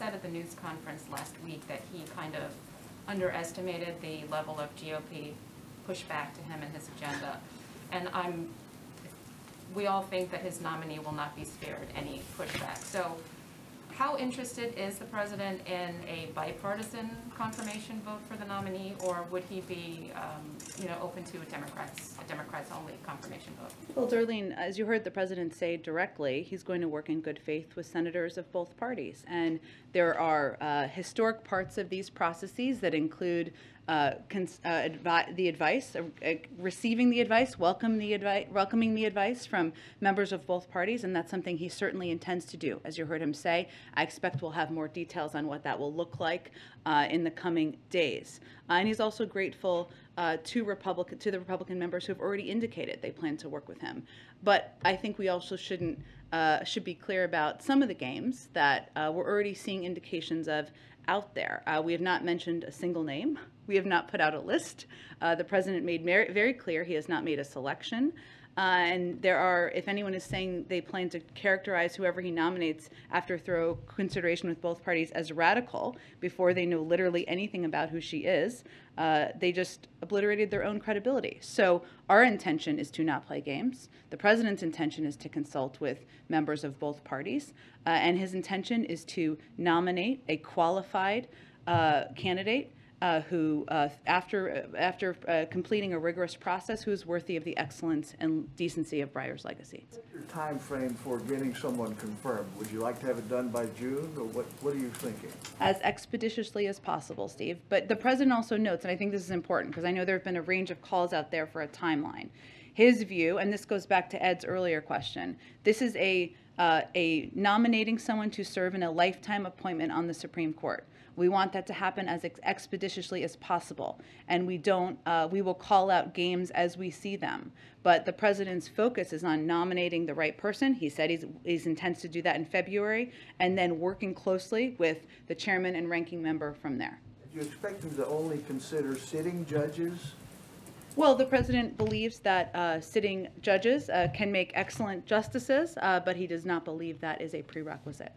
said at the news conference last week that he kind of underestimated the level of GOP pushback to him and his agenda. And we all think that his nominee will not be spared any pushback. So how interested is the president in a bipartisan confirmation vote for the nominee, or would he be, open to a Democrats-only confirmation vote? Well, Darlene, as you heard the president say directly, he's going to work in good faith with senators of both parties, and there are historic parts of these processes that include the advice, receiving the advice, welcoming the advice from members of both parties, and that's something he certainly intends to do. As you heard him say, I expect we'll have more details on what that will look like in the coming days. And he's also grateful to the Republican members who have already indicated they plan to work with him. But I think we also should be clear about some of the games that we're already seeing indications of out there. We have not mentioned a single name. We have not put out a list. The president made very clear he has not made a selection. And there are, if anyone is saying they plan to characterize whoever he nominates after thorough consideration with both parties as radical before they know literally anything about who she is, they just obliterated their own credibility. So our intention is to not play games. The president's intention is to consult with members of both parties. And his intention is to nominate a qualified candidate who, after completing a rigorous process, who is worthy of the excellence and decency of Breyer's legacy. What's your time frame for getting someone confirmed? Would you like to have it done by June, or what are you thinking? As expeditiously as possible, Steve. But the president also notes, and I think this is important because I know there have been a range of calls out there for a timeline. His view, and this goes back to Ed's earlier question, this is a nominating someone to serve in a lifetime appointment on the Supreme Court. We want that to happen as expeditiously as possible, and we will call out games as we see them. But the president's focus is on nominating the right person. He said he intends to do that in February, and then working closely with the chairman and ranking member from there. Do you expect him to only consider sitting judges? Well, the president believes that sitting judges can make excellent justices, but he does not believe that is a prerequisite.